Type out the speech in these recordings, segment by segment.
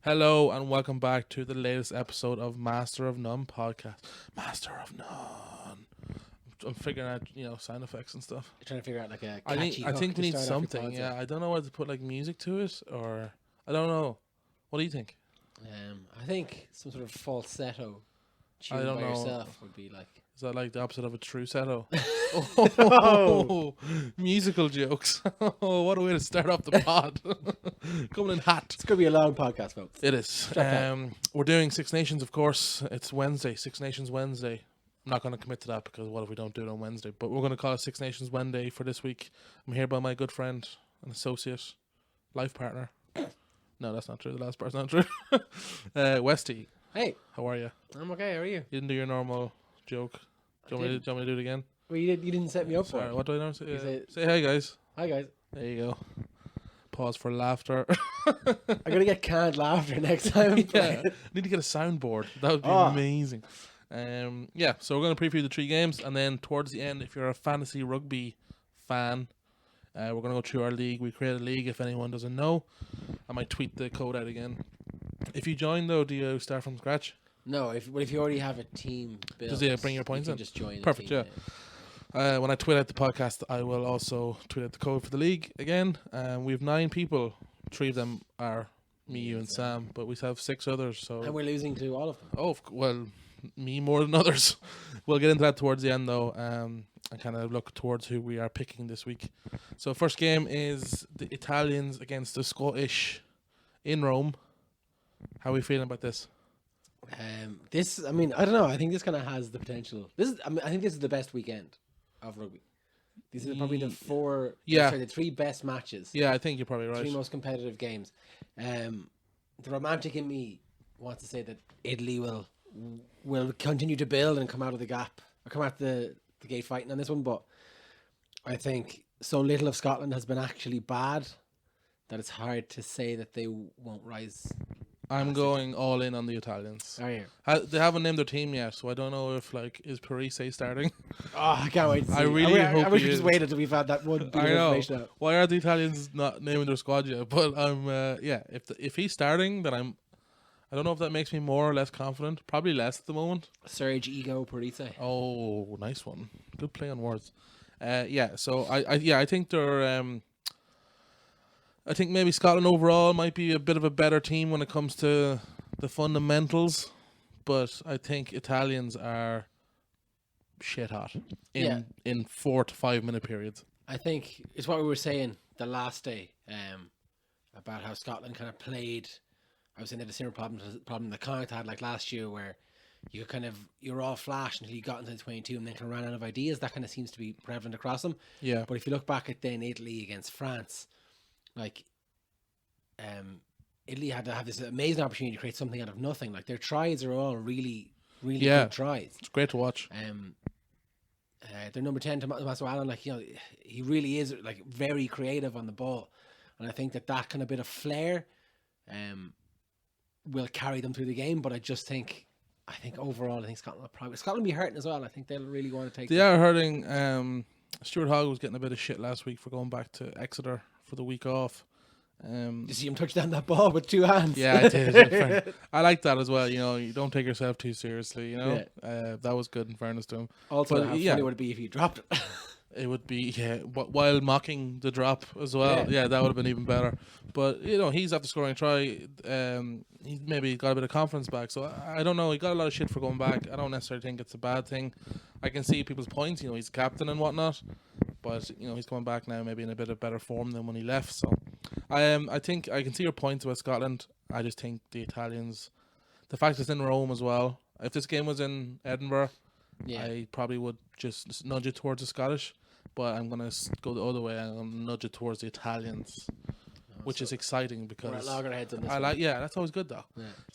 Hello and welcome back to the latest episode of Master of None podcast. Master of None. I'm figuring out, sound effects and stuff. You're trying to figure out like a I catchy think we need start off your something. pods Yeah, with. I don't know whether to put like music to it or I don't know. What do you think? I think some sort of falsetto tune I don't by know. yourself would be like. Is that like the opposite of a true setto? Oh. Musical jokes. What a way to start off the pod. Coming in hot. It's gonna be a long podcast, folks. It is. Strap back. We're doing Six Nations, of course. It's Wednesday, Six Nations Wednesday. I'm not going to commit to that because what if we don't do it on Wednesday? But we're going to call it Six Nations Wednesday for this week. I'm here by my good friend, an associate, life partner. No, that's not true. The last part's not true. Westy, Hey, how are you? I'm okay. How are you? You didn't do your normal joke. Do you want me to do it again? Well, you didn't set me up for Sorry, it. what do I know? Say, You say hi, guys. Hi guys. There you go. Pause for laughter. I'm gonna get canned laughter next time. Yeah, need to get a soundboard. That would be amazing. So we're going to preview the 3 games, and then towards the end, if you're a fantasy rugby fan, we're going to go through our league. We create a league. If anyone doesn't know, I might tweet the code out again. If you join though, do you start from scratch? No, if you already have a team built, Does it bring your points you in? can just join. Perfect, the team, When I tweet out the podcast, I will also tweet out the code for the league again. We have 9 people. 3 of them are me, you, and Sam, but we have 6 others. So And we're losing to all of them. Oh, well, me more than others. We'll get into that towards the end, though, and kind of look towards who we are picking this week. So, first game is the Italians against the Scottish in Rome. How are we feeling about this? This, I mean, I don't know. I think this kind of has the potential. I think this is the best weekend of rugby. These are probably the 4, the 3 best matches. Yeah, I think you're probably 3 right. most competitive games. The romantic in me wants to say that Italy will continue to build and come out of the gap or come out the gate fighting on this one, but I think so little of Scotland has been actually bad that it's hard to say that they won't rise. I'm going all in on the Italians. Are you? They haven't named their team yet, so I don't know if is Parise starting. Oh, I can't wait to see. I really hope I wish he we just is. waited till we've had that one bit of I know. information out. Why are the Italians not naming their squad yet? But if he's starting, then I don't know if that makes me more or less confident. Probably less at the moment. Serge Ego Parise. Oh, nice one. Good play on words. So I think they're I think maybe Scotland overall might be a bit of a better team when it comes to the fundamentals, but I think Italians are shit hot in 4 to 5 minute periods. I think it's what we were saying the last day about how Scotland kind of played. I was saying they had a similar problem that Connacht had like last year, where you're all flash until you got into the 22 and then kind of ran out of ideas. That kind of seems to be prevalent across them. Yeah. But if you look back at then Italy against France, like Italy had to have this amazing opportunity to create something out of nothing. Like their tries are all really, really good tries. It's great to watch. Their number 10, Tommaso Allen, like, he really is like very creative on the ball, and I think that kind of bit of flair will carry them through the game. But I think overall, I think Scotland will be hurting as well. I think they'll really want to take. They are hurting. Stuart Hogg was getting a bit of shit last week for going back to Exeter for the week off. You see him touch down that ball with 2 hands. Yeah, I did. I like that as well. You don't take yourself too seriously. That was good in fairness to him. Also, how funny would it be if you dropped it? It would be, while mocking the drop as well. Yeah, that would have been even better. But, he's after scoring a try. He maybe got a bit of confidence back. So, I don't know. He got a lot of shit for going back. I don't necessarily think it's a bad thing. I can see people's points. He's captain and whatnot. But, he's coming back now maybe in a bit of better form than when he left. So, I think I can see your points about Scotland. I just think the Italians, the fact it's in Rome as well. If this game was in Edinburgh, I probably would just nudge it towards the Scottish, but I'm going to go the other way. I'm going to nudge it towards the Italians, which is exciting because we're at loggerheads on this one. That's always good though.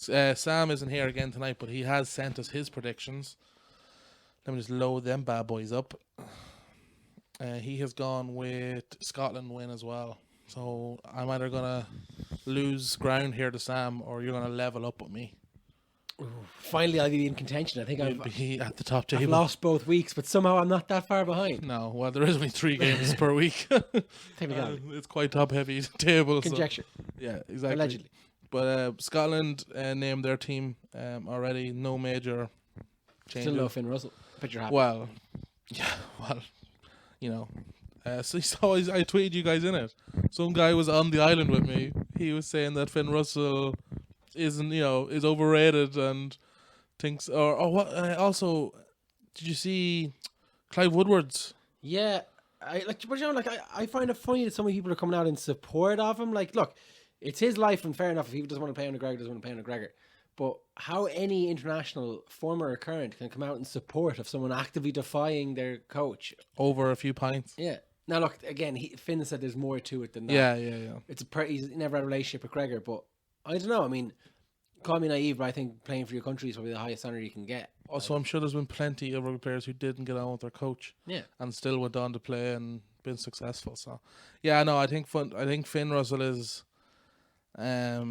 Yeah. Sam isn't here again tonight, but he has sent us his predictions. Let me just load them bad boys up. He has gone with Scotland win as well. So I'm either going to lose ground here to Sam, or you're going to level up with me. Ooh, finally, I'll be in contention. I think You'll be at the top table. I've lost both weeks, but somehow I'm not that far behind. No, well, there is only 3 games per week. Technicality. It's quite top heavy table. Conjecture. So, yeah, exactly. Allegedly. But Scotland named their team already. No major changes. Still no Finn Russell. But you're happy. Well, yeah, well, you know. So I tweeted you guys in it. Some guy was on the island with me. He was saying that Finn Russell is overrated and thinks or what. Also, did you see Clive Woodward's? Yeah, I find it funny that so many people are coming out in support of him. Like, look, it's his life, and fair enough. If he doesn't want to play on McGregor, doesn't want to play on McGregor. But how any international, former or current, can come out in support of someone actively defying their coach Over a few pints. Yeah. Now, look, again, Finn said there's more to it than that. Yeah. He's never had a relationship with Gregor, but I don't know. I mean, call me naive, but I think playing for your country is probably the highest honour you can get. Also, I'm sure there's been plenty of rugby players who didn't get on with their coach. Yeah. And still went on to play and been successful. So, yeah, no, I think Finn Russell is. I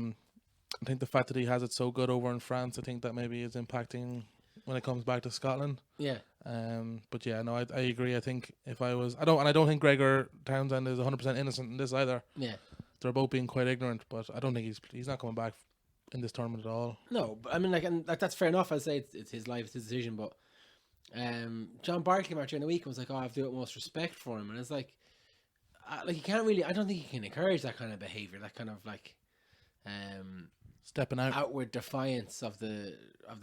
think the fact that he has it so good over in France, I think that maybe is impacting when it comes back to Scotland. Yeah. But yeah, no, I agree. I think if I don't think Gregor Townsend is 100% innocent in this either. Yeah. They're both being quite ignorant, but I don't think he's not coming back in this tournament at all. No, but I mean, and that's fair enough. I say it's his life, it's his decision. But John Barkley came out during the week and was like, "Oh, I have the utmost respect for him," and it's like you can't really. I don't think you can encourage that kind of behavior, that kind of like stepping out, outward defiance of the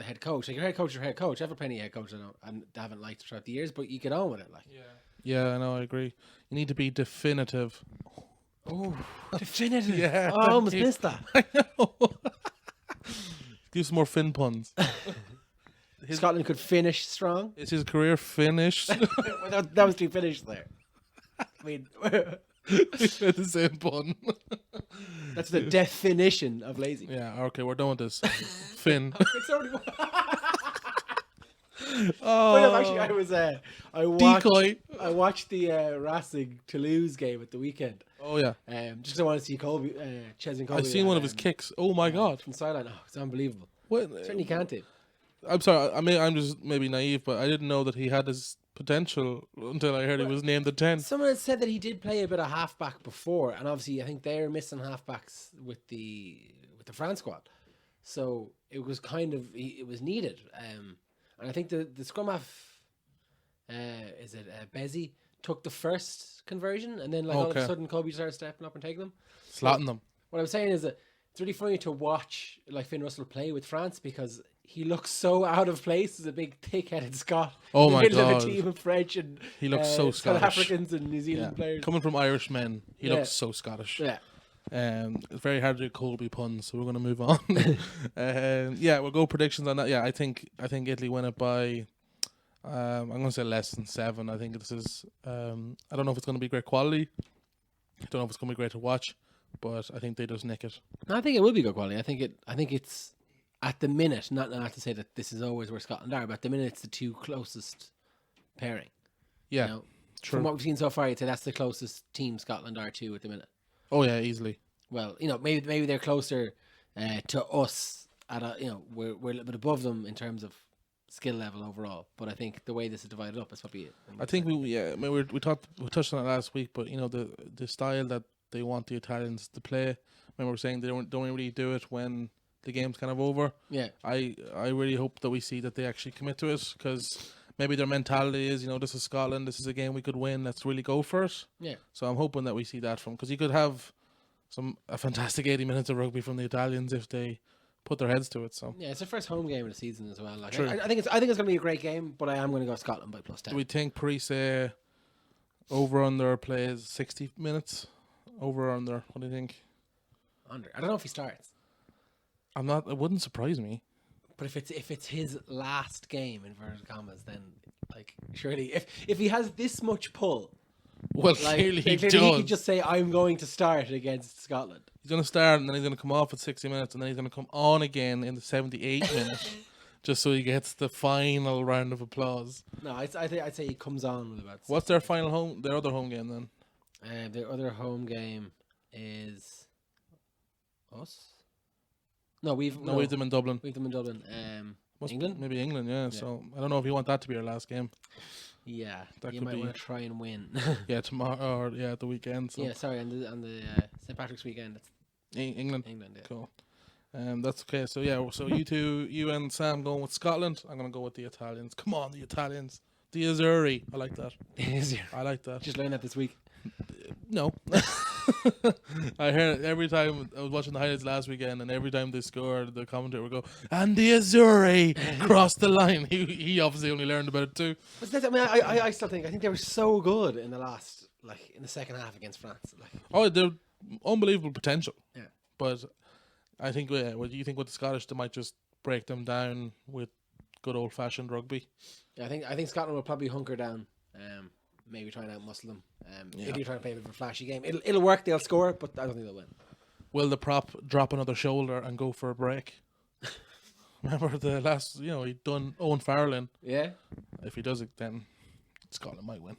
head coach. Like, your head coach is your head coach. I have plenty of head coaches I haven't liked throughout the years, but you get on with it. Like, yeah, I know, I agree. You need to be definitive. Oh, definitive. Yeah, I almost missed that. I know. Do some more Finn puns. Scotland could finish strong. Is his career finished? Well, that was too finished there. I mean, the same pun. That's the definition of lazy. Yeah, okay, we're done with this. Finn. It's already. Oh, actually, I watched the Racing Toulouse game at the weekend. Oh yeah. Just 'cause I want to see Colby, Ches and Colby. I've seen one of his kicks. Oh my god. From the sideline. Oh, it's unbelievable. What? Certainly can't do. I'm sorry. I mean, I'm just maybe naive, but I didn't know that he had his potential until I heard he was named the 10. Someone had said that he did play a bit of halfback before, and obviously I think they're missing halfbacks with the France squad, so it was it was needed. And I think the scrum half Bezzy took the first conversion, and then all of a sudden Colby started stepping up and taking them, slotting them. What I'm saying is that it's really funny to watch like Finn Russell play with France because he looks so out of place as a big thick-headed Scot. Oh in the my middle god! of a team of French and he looks so South Scottish. Africans and New Zealand players. Coming from Irish men, he looks so Scottish. Yeah. It's very hard to do Colby puns, so we're going to move on. We'll go predictions on that. Yeah, I think Italy win it by. I'm going to say less than 7. I think this is. I don't know if it's going to be great quality. I don't know if it's going to be great to watch, but I think they just nick it. No, I think it will be good quality. I think it's at the minute. Not to say that this is always where Scotland are, but at the minute it's the two closest pairing. Yeah, you know? true. From what we've seen so far, I'd say that's the closest team Scotland are to at the minute. Oh yeah, easily. Well, maybe they're closer to us at we're a little bit above them in terms of skill level overall. But I think the way this is divided up is probably it. I think we touched on it last week, but the style that they want the Italians to play. Remember, we were saying they don't really do it when the game's kind of over. Yeah. I really hope that we see that they actually commit to it, because maybe their mentality is, this is Scotland, this is a game we could win, let's really go for it. Yeah. So I'm hoping that we see that because you could have a fantastic 80 minutes of rugby from the Italians if they put their heads to it. So yeah, it's their first home game of the season as well. Like, true. I think it's going to be a great game, but I am going to go Scotland by +10. Do we think Parise over under plays 60 minutes? Over under? What do you think? Under. I don't know if he starts. I'm not. It wouldn't surprise me. But if it's his last game inverted commas, then surely if he has this much pull, well, clearly he does. He could just say, "I'm going to start against Scotland." He's going to start, and then he's going to come off at 60 minutes, and then he's going to come on again in the 78th minute, just so he gets the final round of applause. No, I'd say he comes on with about. What's their other home game then? Their other home game is us. No, we've them in Dublin. We've them in Dublin. England? Maybe England, yeah. So I don't know if you want that to be your last game. Yeah, that you could might be want to try and win. Yeah, tomorrow or the weekend. So. Yeah, sorry, on the St. Patrick's weekend. It's England. Yeah. Cool. That's okay. So yeah, so you and Sam going with Scotland. I'm gonna go with the Italians. Come on, the Italians. The Azzurri. I like that. I like that. Just learned that this week. No. I heard it every time I was watching the highlights last weekend, and every time they scored, the commentator would go, "And the Azzurri crossed the line." He obviously only learned about it too. But I mean, I still think they were so good in the second half against France. Oh, they're unbelievable potential. Yeah. But I think, what do you think with the Scottish? They might just break them down with good old fashioned rugby. Yeah, I think Scotland will probably hunker down. Maybe try and outmuscle them. Italy trying to play a bit of a flashy game. It'll work. They'll score, but I don't think they'll win. Will the prop drop another shoulder and go for a break? Remember the last, he'd done Owen Farrell. Yeah. If he does it, then Scotland might win.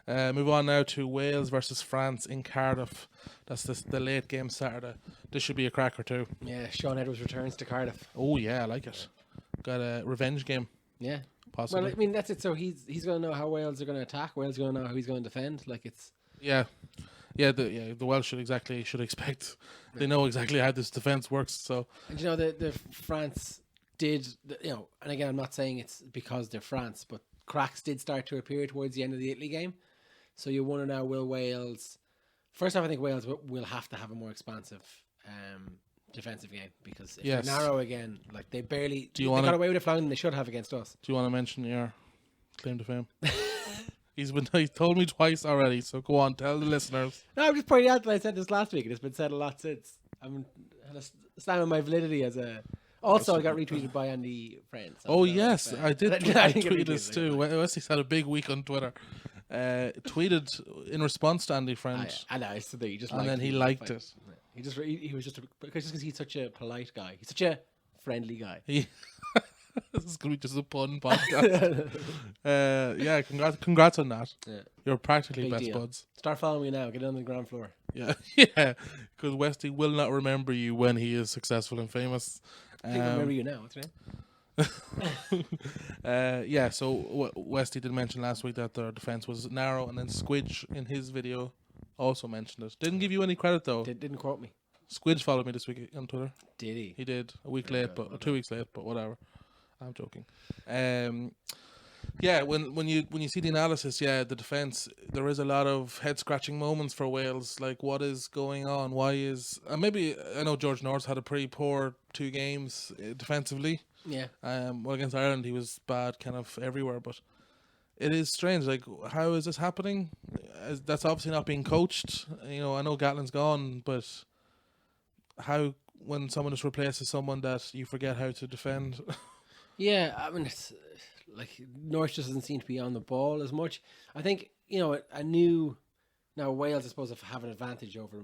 Move on now to Wales versus France in Cardiff. That's the late game Saturday. This should be a cracker too. Yeah, Sean Edwards returns to Cardiff. Oh yeah, I like it. Got a revenge game. Yeah. Possibly. Well, I mean, that's it. So he's going to know how Wales are going to attack. Wales are going to know how he's going to defend. The Welsh should expect. They know exactly how this defense works. So, and the France did, and again, I'm not saying it's because they're France, but cracks did start to appear towards the end of the Italy game. So you wonder now, will Wales? First off, I think Wales will have to have a more expansive defensive game, because if they're narrow again, they barely they got away with it flying than they should have against us. Do you want to mention your claim to fame? He's told me twice already, so go on, tell the listeners. No, I'm just pointing out that I said this last week, and it's been said a lot since. I'm stand on my validity as a. Also, I got retweeted by Andy Friends. Oh yes, I did. I tweeted this too. Westy's had a big week on Twitter. Tweeted in response to Andy Friends. I know, so you just and then he liked it. He was just because he's such a polite guy. He's such a friendly guy. This is gonna be just a pun podcast. Congrats on that. Yeah. You're practically Big best deal. buds. Start following me now. Get on the ground floor. Yeah, because Westy will not remember you when he is successful and famous. I think I remember you now. What's your name? So Westy did mention last week that their defense was narrow, and then Squidge in his video also mentioned it. Didn't give you any credit though. Didn't quote me. Squidge followed me this week on Twitter. Did he? He did a week late, but 2 weeks late, but whatever. I'm joking. When you see the analysis, the defense, there is a lot of head scratching moments for Wales. Like, what is going on? Why is maybe I know George Norris had a pretty poor 2 games defensively. Yeah. Well, against Ireland he was bad kind of everywhere, but it is strange. Like, how is this happening? That's obviously not being coached. I know Gatlin's gone, but how when someone just replaces someone that you forget how to defend? Yeah, I mean, it's North just doesn't seem to be on the ball as much. I think now Wales, I suppose, have an advantage over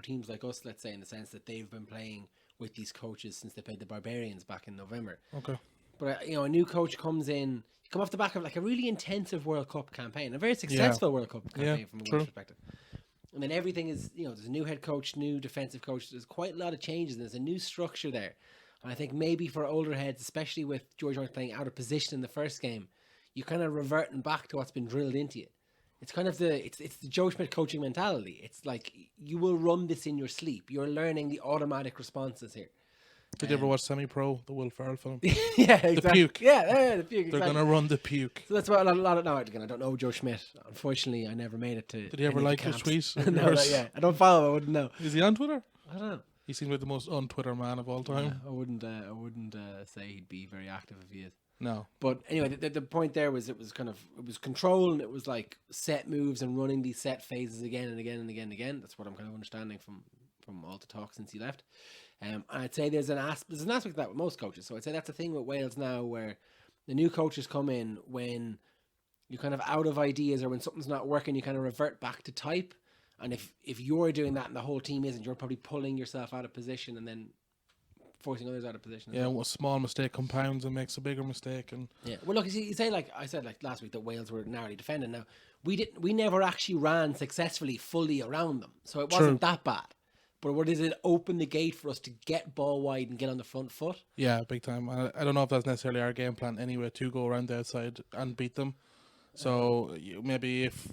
teams like us. Let's say in the sense that they've been playing with these coaches since they played the Barbarians back in November. Okay, but a new coach comes in. You come off the back of a really intensive World Cup campaign, a very successful World Cup campaign from a Welsh perspective. And then everything is, there's a new head coach, new defensive coach. There's quite a lot of changes. There's a new structure there. And I think maybe for older heads, especially with George Norris playing out of position in the first game, you kind of reverting back to what's been drilled into you. It's kind of the Joe Schmidt coaching mentality. It's like you will run this in your sleep. You're learning the automatic responses here. Did you ever watch Semi-Pro, the Will Ferrell film? Yeah, exactly. The puke. Yeah, the puke. They're gonna run the puke. So that's what a lot of now. Again, I don't know Joe Schmidt. Unfortunately, I never made it to. Did he ever like your tweet? No, I don't follow him. I wouldn't know. Is he on Twitter? I don't know. He seems like the most on-Twitter man of all time. Yeah, I wouldn't say he'd be very active if he is. No. But anyway, the point there was it was control, and it was like set moves and running these set phases again and again and again and again. That's what I'm kind of understanding from all the talk since he left. And I'd say there's an aspect of that with most coaches. So I'd say that's a thing with Wales now, where the new coaches come in when you're kind of out of ideas, or when something's not working, you kind of revert back to type. And if you're doing that and the whole team isn't, you're probably pulling yourself out of position and then forcing others out of position. Yeah, a small mistake compounds and makes a bigger mistake. And yeah, well, look, you say like I said last week that Wales were narrowly defending. Now we never actually ran successfully fully around them, so it wasn't that bad. But what is it? Open the gate for us to get ball wide and get on the front foot. Yeah, big time. I don't know if that's necessarily our game plan anyway, to go around the outside and beat them. So maybe if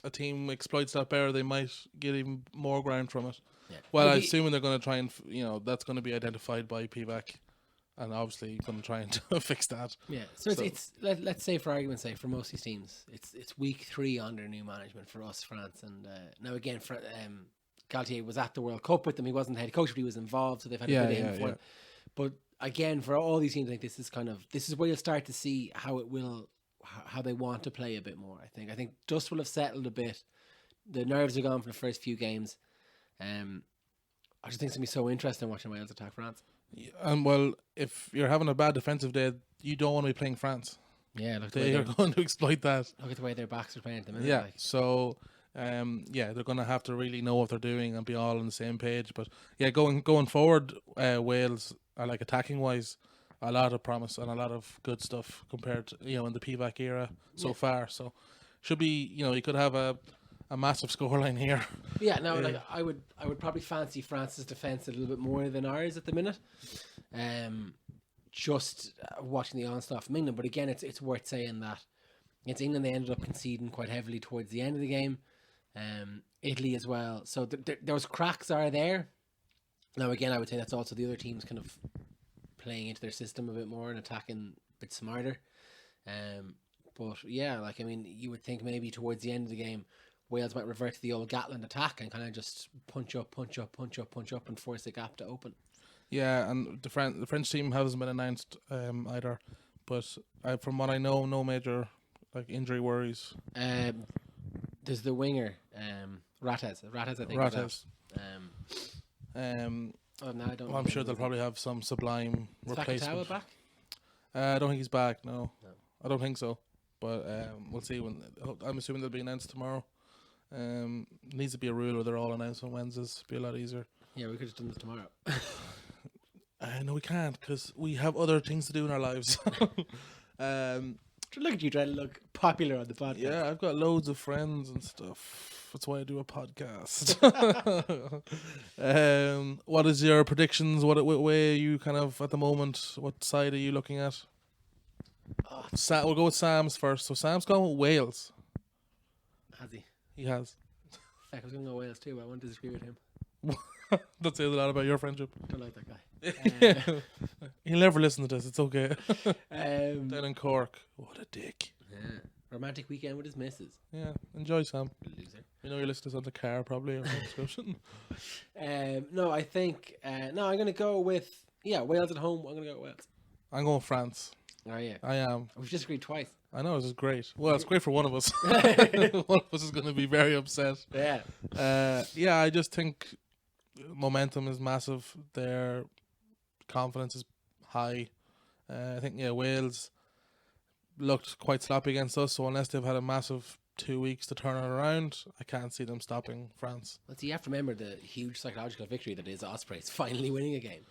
a team exploits that better, they might get even more ground from it. Yeah. Well, I'm Maybe- assuming they're going to try and that's going to be identified by PVAC, and obviously going to try and fix that. Yeah, so it's let's say, for argument's sake, for most of these teams, it's week 3 under new management for us, France, and now again, Galtier was at the World Cup with them. He wasn't the head coach, but he was involved, so they've had a bit of him. But again, for all these teams, I think this is where you'll start to see how they want to play a bit more. I think dust will have settled a bit. The nerves are gone for the first few games. I just think it's gonna be so interesting watching Wales attack France. And well, if you're having a bad defensive day, you don't want to be playing France. Yeah, look, They are going to exploit that. Look at the way their backs are playing at the minute. Yeah, so they're going to have to really know what they're doing and be all on the same page. But yeah, going forward, Wales are like attacking wise, a lot of promise and a lot of good stuff compared to in the PVAC era so far. So should be you could have a massive scoreline here. Yeah, no, like I would probably fancy France's defence a little bit more than ours at the minute. Just watching the onslaught from England, but again, it's worth saying that it's England. They ended up conceding quite heavily towards the end of the game. Italy as well. So those cracks are there. Now again, I would say that's also the other teams kind of playing into their system a bit more and attacking a bit smarter. But yeah, like you would think maybe towards the end of the game, Wales might revert to the old Gatland attack and kind of just punch up and force the gap to open. Yeah, and the French team hasn't been announced either, but from what I know, no major injury worries. There's the winger, Rattez, I think. Rattez. No, I don't. Well, I'm sure they'll probably have some sublime replacement. Back? I don't think he's back. No, I don't think so. But we'll see I'm assuming they'll be announced tomorrow. Needs to be a rule where they're all announced on Wednesdays. Be a lot easier. Yeah, we could have done this tomorrow. No, we can't because we have other things to do in our lives. Look at you trying to look popular on the podcast. Yeah, I've got loads of friends and stuff. That's why I do a podcast. What is your predictions? What way are you kind of at the moment? What side are you looking at? We'll go with Sam's first. So Sam's going with Wales. Has he? He has. I was going to go Wales too, but I won't disagree with him. That says a lot about your friendship. Don't like that guy. He'll never listen to this. It's okay. Down in Cork. What a dick. Yeah. Romantic weekend with his missus. Yeah. Enjoy, Sam. Loser. You're listening to this on the car probably or discussion. No, I think I'm going to go with Wales at home. I'm going to go with Wales. I'm going France. Oh yeah. I am. We've just agreed twice. I know, this is great. Well, it's great for one of us. One of us is going to be very upset. Yeah. I just think momentum is massive. Their confidence is high. I think, Wales looked quite sloppy against us, so unless they've had a massive 2 weeks to turn it around, I can't see them stopping France. Well, see, you have to remember the huge psychological victory that is Ospreys finally winning a game.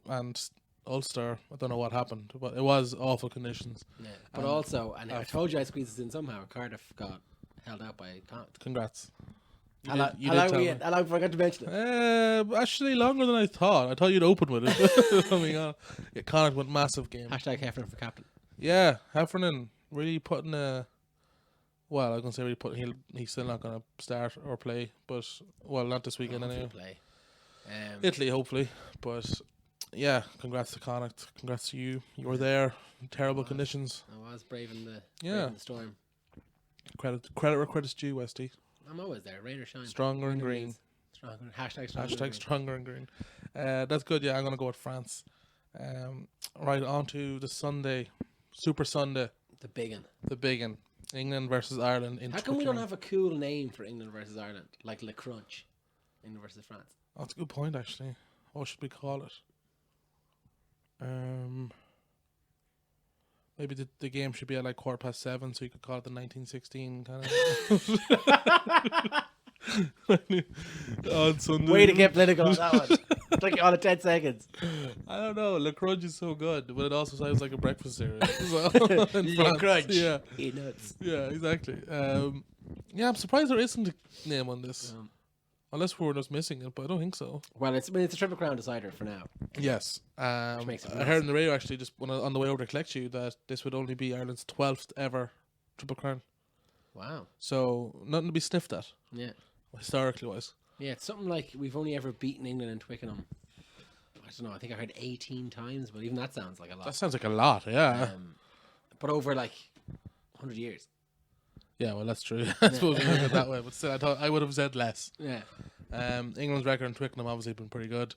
And Ulster, I don't know what happened, but it was awful conditions. Yeah. But also, and I told you I'd squeeze this in somehow, Cardiff got held out by Connacht. Congrats. How long forgot to mention it? Actually, longer than I thought. I thought you'd open with it. Connacht went massive game. Hashtag Heffernan for captain. Yeah, Heffernan really putting a. Well, I was gonna say really put. He's still not gonna start or play, but not this weekend anyway. Play. Italy, hopefully, but yeah, congrats to Connacht. Congrats to you. You were there in terrible conditions. I was braving the storm. Credit where credit's due, Westy. I'm always there, rain or shine. Stronger and green. Hashtag stronger and green. That's good. Yeah, I'm gonna go with France. Right on to the Sunday, Super Sunday. The big one. England versus Ireland. How come we don't have a cool name for England versus Ireland, like Le Crunch, England versus France? Oh, that's a good point, actually. What should we call it? Maybe the game should be at 7:15, so you could call it the 1916 kind of. On Sunday. Way to get political on that one. Took you on 10 seconds. I don't know. Le Crunch is so good, but it also sounds like a breakfast cereal. Le Crunch. Yeah. Eat nuts. Yeah, exactly. I'm surprised there isn't a name on this. Unless we were just missing it, but I don't think so. Well, it's a Triple Crown decider for now. Yes. I heard on the radio actually, just on the way over to collect you, that this would only be Ireland's 12th ever Triple Crown. Wow. So nothing to be sniffed at. Yeah. Historically wise. Yeah, it's something like we've only ever beaten England in Twickenham. I don't know. I think I heard 18 times, but even that sounds like a lot. That sounds like a lot, yeah. But over like 100 years. Yeah, well, that's true. I suppose we look at it that way, but still, I thought I would have said less. Yeah. England's record in Twickenham obviously been pretty good.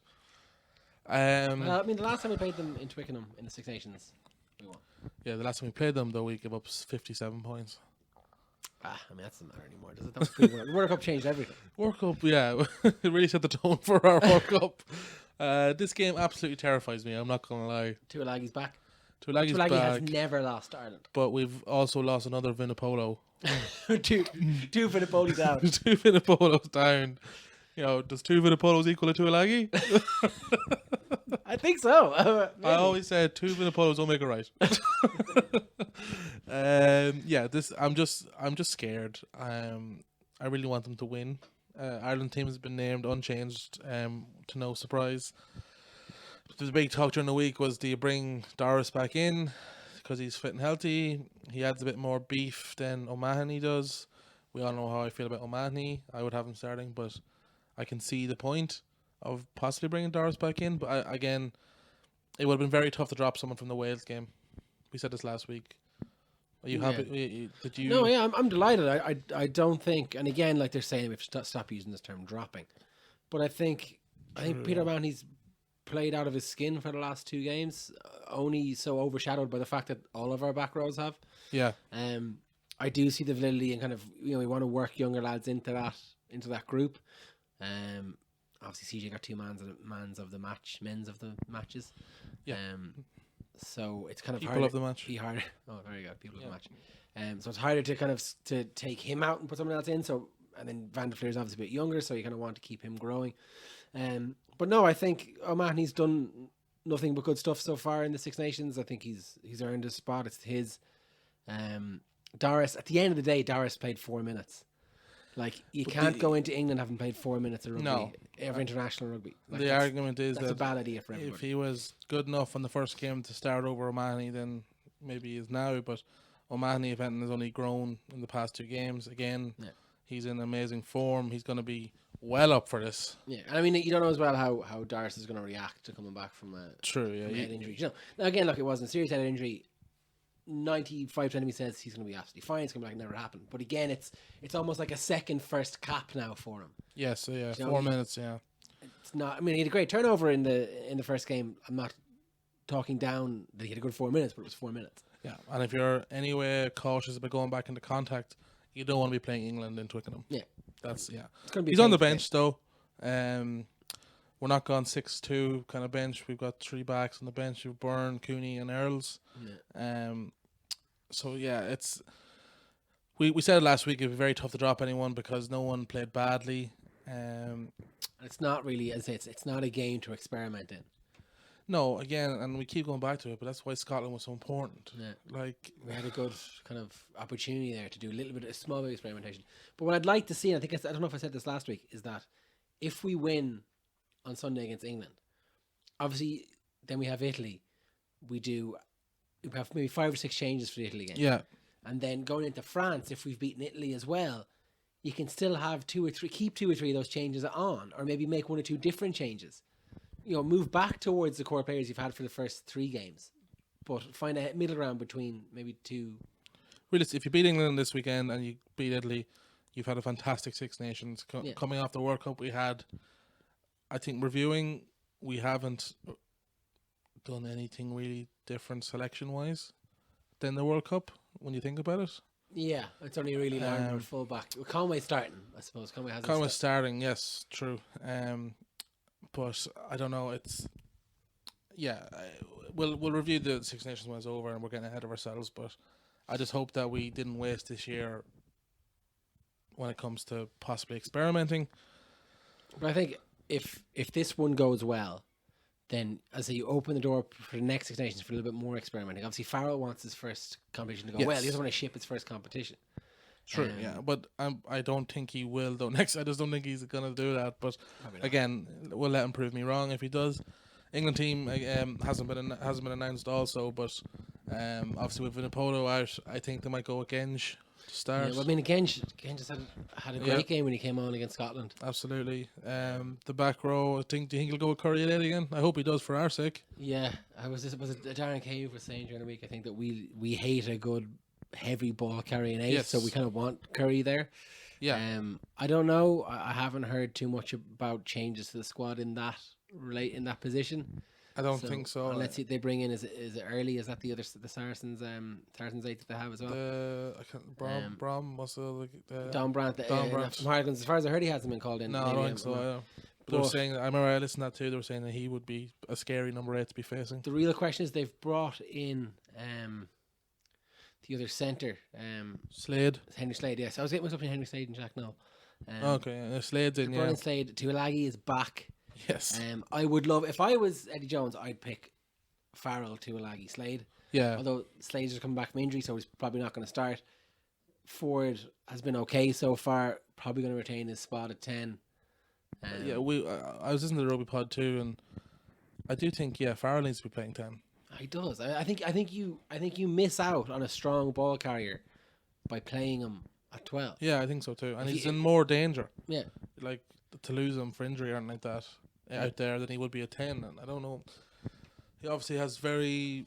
I mean, the last time we played them in Twickenham in the Six Nations, we won. Yeah, the last time we played them, though, we gave up 57 points. I mean, that doesn't matter anymore, does it? That was pretty the World Cup changed everything. World Cup, yeah, it really set the tone for our World Cup. This game absolutely terrifies me, I'm not going to lie. Tuolagi's back. Tuolagi's Tuolagi back. has never lost to Ireland. But we've also lost another Vinipolo. two Vinipoli down. 2 Vinipolos down. You know, does 2 Vinipolos equal a Tuolagi? I think so. I always said 2 Vinipolos don't make it right. Yeah, I'm just scared. I really want them to win. Ireland team has been named unchanged, to no surprise. The big talk during the week was, do you bring Doris back in because he's fit and healthy? He adds a bit more beef than O'Mahony does. We all know how I feel about O'Mahony. I would have him starting, but I can see the point of possibly bringing Doris back in. But again, it would have been very tough to drop someone from the Wales game. We said this last week. Are you happy? Did you? No, yeah, I'm delighted. I don't think, and again, like they're saying, we have to stop using this term dropping. But I think Peter O'Mahony's played out of his skin for the last 2 games, only so overshadowed by the fact that all of our back rows have. Yeah. I do see the validity and kind of, we want to work younger lads into that group. Obviously CJ got 2 men's of the matches. Yeah. So it's kind of people of the match. Oh, there you go. People of the match. So it's harder to kind of to take him out and put someone else in. So, and then Van der Fleer is obviously a bit younger, so you kind of want to keep him growing. But no, I think O'Mahony's done nothing but good stuff so far in the Six Nations. I think he's earned his spot. It's his. Doris, at the end of the day, Doris played 4 minutes. Like, you can't go into England having played 4 minutes of rugby, of international rugby. Like, the argument is that's a bad idea for everybody. If he was good enough in the first game to start over O'Mahony, then maybe he is now. But O'Mahony, if anything, has only grown in the past 2 games. Again, he's in amazing form. He's going to be well up for this. Yeah, and I mean, you don't know as well how Doris is going to react to coming back from a head injury. You know, now again, look, it wasn't a serious head injury. 95% of me says he's going to be absolutely fine. It's going to be like it never happened. But again, it's almost like a second first cap now for him. Yes, so yeah, 4 minutes. Yeah, it's not. I mean, he had a great turnover in the first game. I'm not talking down that he had a good 4 minutes, but it was 4 minutes. Yeah, and if you're anyway cautious about going back into contact, you don't want to be playing England in Twickenham. Yeah, that's It's going to be he's on the bench though. We're not gone 6-2 kind of bench. We've got 3 backs on the bench. We've Byrne, Cooney, and Earls. Yeah. So yeah, it's we said it last week. It'd be very tough to drop anyone because no one played badly. It's not really, as I say, it's not a game to experiment in. No, again, and we keep going back to it, but that's why Scotland was so important. Yeah. Like, we had a good kind of opportunity there to do a small bit of experimentation. But what I'd like to see, and I don't know if I said this last week, is that if we win on Sunday against England, obviously then we have Italy. We have maybe 5 or 6 changes for the Italy game. Yeah. And then going into France, if we've beaten Italy as well, you can still have 2 or 3, keep 2 or 3 of those changes on, or maybe make 1 or 2 different changes. You know, move back towards the core players you've had for the first 3 games, but find a middle ground between maybe 2. Really, if you beat England this weekend and you beat Italy, you've had a fantastic Six Nations. Coming off the World Cup, we had, I think, reviewing, we haven't done anything really different selection-wise than the World Cup, when you think about it. Yeah, it's only really learned with full back. Conway's starting, I suppose. Conway's starting, yes, true. But I don't know. It's we'll review the Six Nations when it's over, and we're getting ahead of ourselves. But I just hope that we didn't waste this year when it comes to possibly experimenting. But I think if this one goes well, then as you open the door for the next Six Nations for a little bit more experimenting. Obviously, Farrell wants his first competition to go well. He doesn't want to ship his first competition. True, yeah, but I don't think he will though. I just don't think he's gonna do that. But again, we'll let him prove me wrong if he does. England team hasn't been announced also, but obviously with Vinipolo out, I think they might go with Genge start. Yeah, well, I mean, Genj just had a great game when he came on against Scotland. Absolutely. The back row, do you think he'll go with Curry late again? I hope he does for our sake. Yeah, was it Darren Cave was saying during the week, I think that we hate a good heavy ball carrying ace, so we kind of want Curry there. Yeah. I don't know. I haven't heard too much about changes to the squad in that position. I don't think so. And let's see, they bring in is it early? Is that the Saracens Saracens 8 that they have as well? Brom was Don Brandt. Don Brandt. As far as I heard, he hasn't been called in. No, I don't think so. Either. But they were saying, I remember I listened to that too. They were saying that he would be a scary number 8 to be facing. The real question is they've brought in the other centre, Slade. Henry Slade. Yes, I was getting mixed up in Henry Slade and Jack Noel. Okay, Slade's in. Yeah, Slade. Tuilagi is back. Yes. I would love, if I was Eddie Jones, I'd pick Farrell, Tuilagi, Slade. Yeah. Although Slade's just coming back from injury, so he's probably not going to start. Ford has been okay so far. Probably going to retain his spot at 10. Yeah, I was listening to the Rugby Pod too, and I do think Farrell needs to be playing 10. He does. I think you miss out on a strong ball carrier by playing him at 12. Yeah, I think so too, and he's in more danger. Yeah, like to lose him for injury or anything like that out there than he would be at 10. And I don't know. He obviously has very,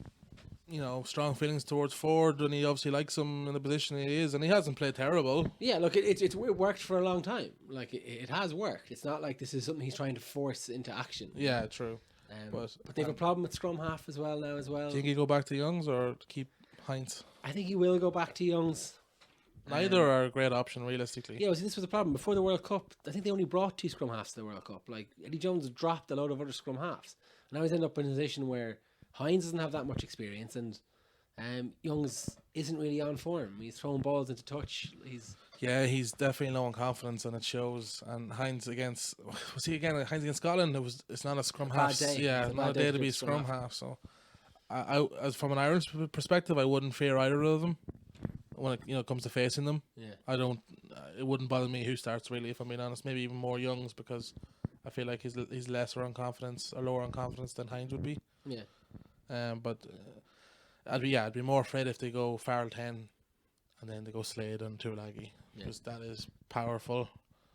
strong feelings towards Ford, and he obviously likes him in the position he is, and he hasn't played terrible. Yeah, look, it worked for a long time. Like it has worked. It's not like this is something he's trying to force into action. Yeah, true. But they have a problem with scrum half as well now. Do you think he'll go back to Youngs or keep Heinz? I think he will go back to Youngs. Neither are a great option, realistically. Yeah, this was a problem. Before the World Cup, I think they only brought 2 scrum halves to the World Cup. Like, Eddie Jones dropped a load of other scrum halves. Now he's ended up in a position where Hines doesn't have that much experience, and Youngs isn't really on form. He's throwing balls into touch. He's definitely low on confidence, and it shows. And Hines against Hines against Scotland. It's not a scrum half. Yeah, not a day to be scrum half. So, I as from an Irish perspective, I wouldn't fear either of them when it comes to facing them. Yeah, I don't. It wouldn't bother me who starts, really, if I'm being honest. Maybe even more Youngs, because I feel like he's lesser on confidence or lower on confidence than Hines would be. Yeah. But I'd be more afraid if they go Farrell 10 and then they go Slade and Tuilagi, because that is powerful.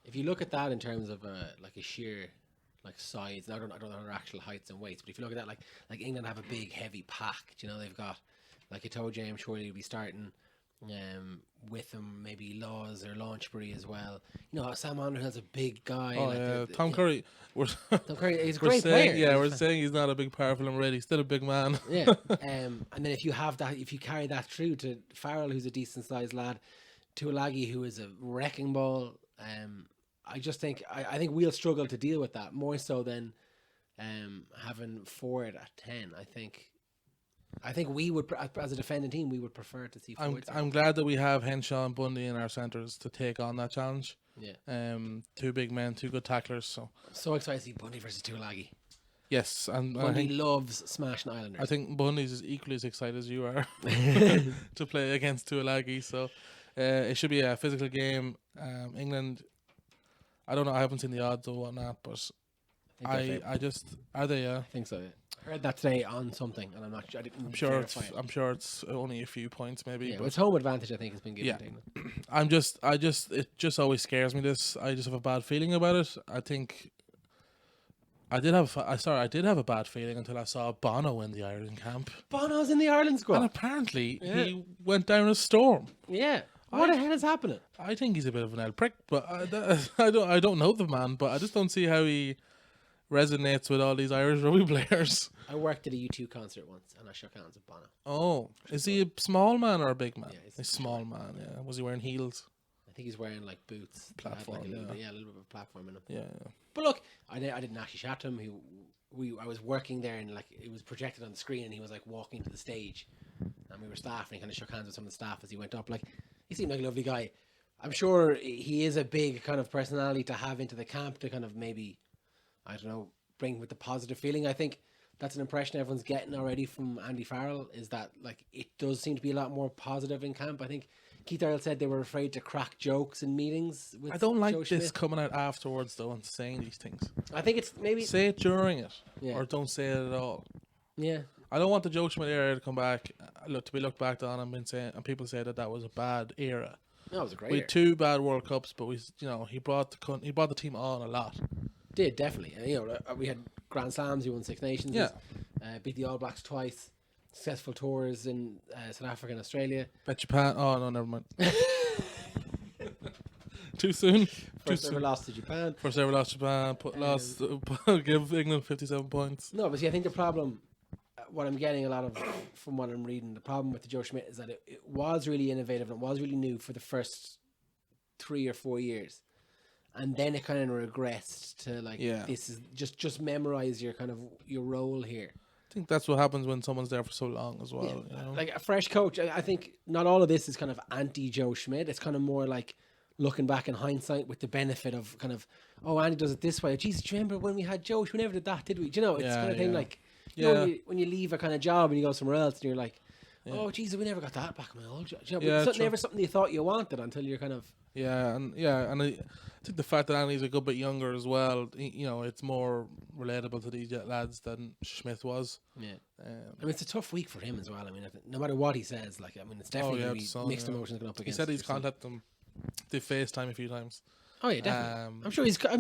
If you look at that in terms of like a sheer size, I don't know their actual heights and weights, but if you look at that, like England have a big heavy pack. They've got, like I told you, I'm sure they'll be starting with them, maybe Laws or Launchbury as well. Sam Underhill's a big guy. Oh, Tom Curry. Tom Curry, he's a great player. Yeah, we're saying he's not a big powerful and red. He's still a big man. Yeah. And then if you carry that through to Farrell, who's a decent sized lad, Tuilagi, who is a wrecking ball, I just think I think we'll struggle to deal with that more so than having Ford at 10. I think we would, as a defending team, we would prefer to see Ford. I'm glad that we have Henshaw and Bundy in our centres to take on that challenge. Yeah. 2 big men, 2 good tacklers. So excited to see Bundy versus Tuilagi. Yes, and Bundy loves smashing Islanders. I think Bundy's equally as excited as you are to play against Tuilagi. So it should be a physical game. England, I don't know. I haven't seen the odds or whatnot, but I just are they? I think so. Yeah. I heard that today on something, and I'm not sure. I'm sure it's only a few points, maybe. Yeah, but it's home advantage. I think has been given. Yeah. It just always scares me. I just have a bad feeling about it. I think I did have a bad feeling until I saw Bono in the Ireland camp. Bono's in the Ireland squad, and apparently he went down a storm. Yeah. What the hell is happening? I think he's a bit of an old prick, but I don't know the man, but I just don't see how he resonates with all these Irish rugby players. I worked at a U2 concert once and I shook hands with Bono. Oh, is he a small man or a big man? Yeah, he's a small man. Yeah, was he wearing heels? I think he's wearing like boots. Platform, a little bit of a platform in him. Yeah. But look, I didn't actually chat to him. I was working there and like it was projected on the screen and he was like walking to the stage and we were staff and he kind of shook hands with some of the staff as he went up. Like he seemed like a lovely guy. I'm sure he is a big kind of personality to have into the camp to kind of maybe, I don't know, bring with the positive feeling. I think that's an impression everyone's getting already from Andy Farrell, is that like it does seem to be a lot more positive in camp. I think Keith Earl said they were afraid to crack jokes in meetings with I don't like Joe this Schmidt. coming out afterwards though and saying these things. I think it's maybe say it during it or don't say it at all. Yeah. I don't want the Joe Schmidt era to come back to be looked back on and people say that was a bad era. No, it was a great We year. had 2 bad World Cups, but he brought the team on a lot. Did definitely. We had Grand Slams. We won Six Nations. Yeah. Beat the All Blacks twice. Successful tours in South Africa and Australia. Bet Japan. Oh no, never mind. Too soon. First ever loss to Japan. First ever lost to Japan. Give England 57 points. No, but see, I think the problem, what I'm getting a lot of from what I'm reading, the problem with the Joe Schmidt is that it was really innovative and it was really new for the first 3 or 4 years. And then it kind of regressed to this is just memorize your your role here. I think that's what happens when someone's there for so long as well. Yeah. Like a fresh coach, I think not all of this is kind of anti Joe Schmidt. It's kind of more like looking back in hindsight with the benefit of Andy does it this way. Jesus, do you remember when we had Joe? We never did that, did we? Do you know? It's kind of thing like, when you leave a kind of job and you go somewhere else and you're like, oh, Jesus, we never got that back in my old job. Do you know, it's never something you thought you wanted until you're kind of... and I think the fact that Andy's a good bit younger as well, it's more relatable to these lads than Smith was. Yeah. It's a tough week for him as well. No matter what he says, it's definitely mixed emotions going up against. He said he's contacted them. They FaceTime a few times. Oh yeah, definitely. I'm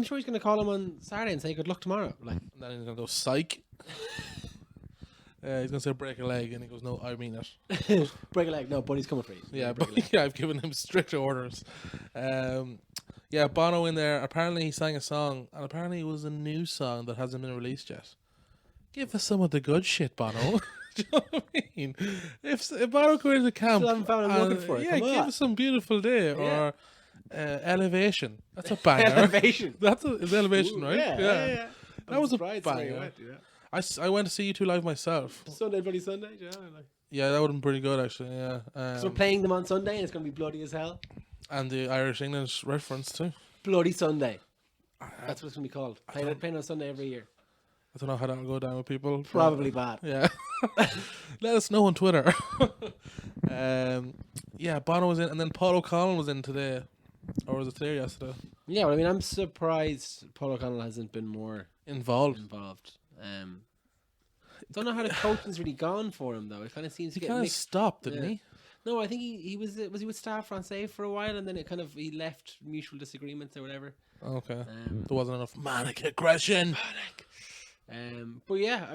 sure he's going to call him on Saturday and say good luck tomorrow. And then he's going to go psych. He's going to say break a leg, and he goes, no, I mean it. Break a leg? No, buddy's coming for you. Yeah, I've given him strict orders. Bono in there. Apparently he sang a song, and apparently it was a new song that hasn't been released yet. Give us some of the good shit, Bono. Do you know what I mean? If Bono goes to the camp, still haven't found him looking for it. Give us some Beautiful Day or Elevation. That's a banger. Elevation. It's Elevation, right? Yeah. That was a banger. I went to see U2 live myself. Bloody Sunday, yeah, that would have been pretty good actually. Yeah. So we're playing them on Sunday, and it's going to be bloody as hell. And the Irish England reference too. Bloody Sunday. That's what it's going to be called. Playing on Sunday every year. I don't know how that'll go down with people. Probably bad. Yeah. Let us know on Twitter. Bono was in, and then Paul O'Connell was in today, or was it today or yesterday? Yeah, well, I'm surprised Paul O'Connell hasn't been more involved. Don't know how the coaching's really gone for him though. It kind of seems he to get kind of mixed. stopped, didn't he? No, I think he was he with Stade Francais for a while, and then he left mutual disagreements or whatever. Okay, there wasn't enough manic aggression. But yeah,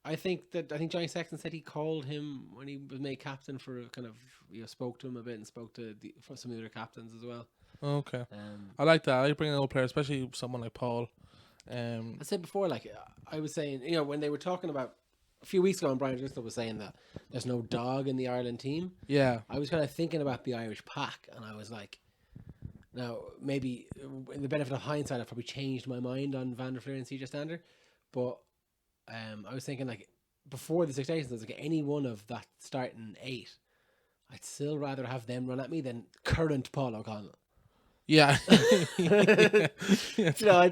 I think Johnny Sexton said he called him when he was made captain for spoke to him a bit and spoke to some of the other captains as well. Okay, I like that. I like bringing an old player, especially someone like Paul. I said before, I was saying, when they were talking about a few weeks ago, and Brian Driscoll was saying that there's no dog in the Ireland team. Yeah, I was kind of thinking about the Irish pack, and I was like, now maybe in the benefit of hindsight, I've probably changed my mind on Van der Fleer and CJ Stander, but I was thinking before the Six Nations, I was any one of that starting 8, I'd still rather have them run at me than current Paul O'Connell. Yeah. I'd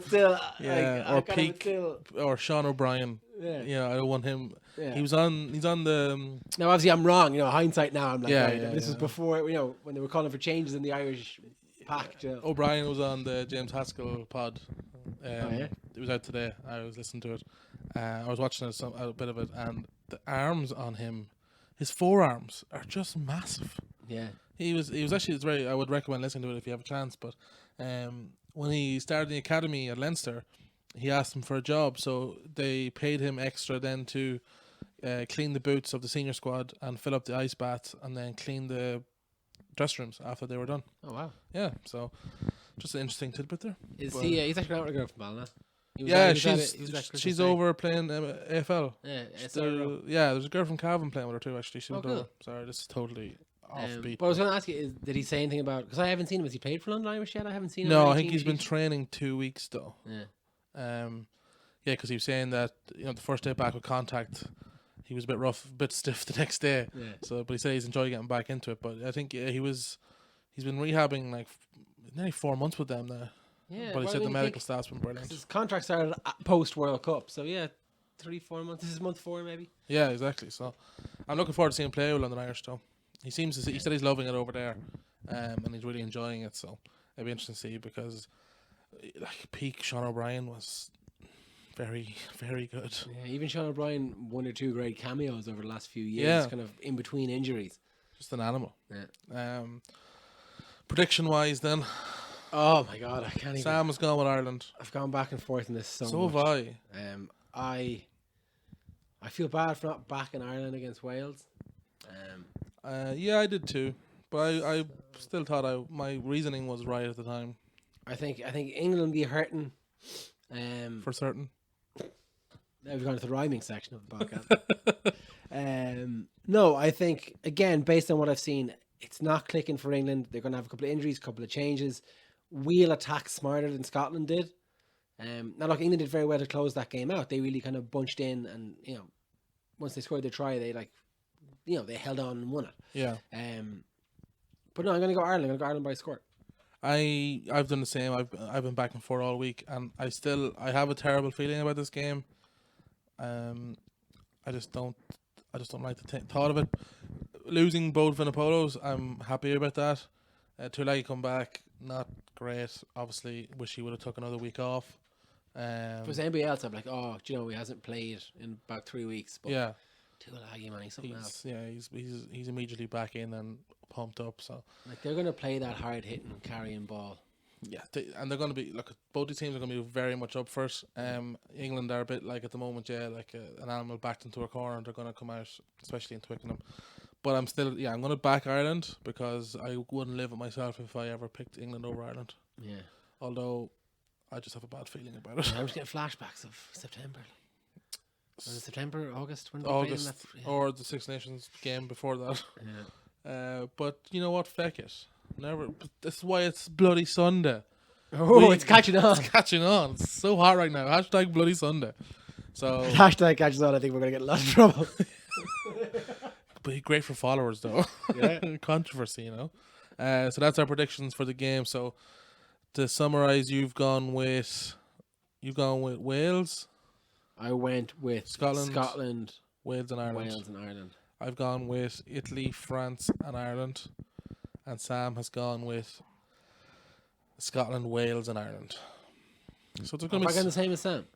still or Peake or Sean O'Brien. Yeah, I don't want him. Yeah. He's on the. Now, obviously, I'm wrong. Hindsight now, I'm like, this was before. When they were calling for changes in the Irish pack. O'Brien was on the James Haskell pod. It was out today. I was listening to it. I was watching a bit of it, and the arms on him, his forearms are just massive. Yeah. He was actually, it's very, I would recommend listening to it if you have a chance, but when he started the academy at Leinster, he asked him for a job, so they paid him extra then to clean the boots of the senior squad and fill up the ice baths and then clean the dressing rooms after they were done. Oh wow. Yeah, so just an interesting tidbit there. He's actually not a girl from Ballina. She's over playing AFL. Yeah, there's a girl from Cavan playing with her too actually. She cool. Sorry, this is totally offbeat. But I was going to ask you, did he say anything about, because I haven't seen him, has he played for London Irish yet? I haven't seen him. No, I think he's been training 2 weeks though. Yeah. Because he was saying that the first day back with contact, he was a bit rough, a bit stiff the next day. Yeah. So, but he said he's enjoying getting back into it. But I think he's been rehabbing nearly 4 months with them now. Yeah. But he said the medical staff's been brilliant. His contract started post World Cup, so 3-4 months. This is month 4 maybe. Yeah, exactly. So I'm looking forward to seeing him play with London Irish though. He said he's loving it over there, and he's really enjoying it. So it'll be interesting to see because peak Sean O'Brien was very, very good. Yeah, even Sean O'Brien, 1 or 2 great cameos over the last few years, kind of in between injuries. Just an animal. Yeah. Prediction-wise, then, Oh my god, I can't even. Sam has gone with Ireland. I've gone back and forth in this so So much. have I. I feel bad for not backing Ireland against Wales. Yeah, I did too. But I still thought my reasoning was right at the time, I think England will be hurting. for certain. Now we've gone to the rhyming section of the podcast. No, I think, again, based on what I've seen, it's not clicking for England. They're going to have a couple of injuries, a couple of changes. We'll attack smarter than Scotland did. Now, look, England did very well to close that game out. They really kind of bunched in, and once they scored their try, they they held on and won it. Yeah. But no, I'm going to go Ireland. I'm going to go Ireland by a score. I've done the same. I've been back and forth all week, and I have a terrible feeling about this game. I just don't like the thought of it. Losing both Vinopolos, I'm happy about that. Tulagi come back, not great. Obviously, wish he would have took another week off. If it was anybody else, I'd be like, oh, do you know, he hasn't played in about 3 weeks. But Yeah, Tulagi, man, he's something else. yeah, he's immediately back in and pumped up. So Like, they're going to play that hard hitting, carrying ball. yeah, and they're going to be both these teams are going to be very much up first. England are a bit like at the moment, like an animal backed into a corner. They're going to come out, especially in Twickenham. But I'm going to back Ireland because I wouldn't live with myself if I ever picked England over Ireland. Yeah. Although I just have a bad feeling about it. I'm just getting flashbacks of September. Was it September, August? When August or the Six Nations game before that. Yeah. But you know what? Feck it. Never. This is why it's Bloody Sunday. Oh, it's catching on. It's catching on. It's so hot right now. Hashtag Bloody Sunday. So Hashtag catches on. I think we're going to get in a lot of trouble. but great for followers though. Yeah. Controversy, So that's our predictions for the game. So to summarize, you've gone with Wales. I went with Scotland, Wales and Ireland. I've gone with Italy, France, and Ireland. And Sam has gone with Scotland, Wales, and Ireland. So it's going to be the same as Sam.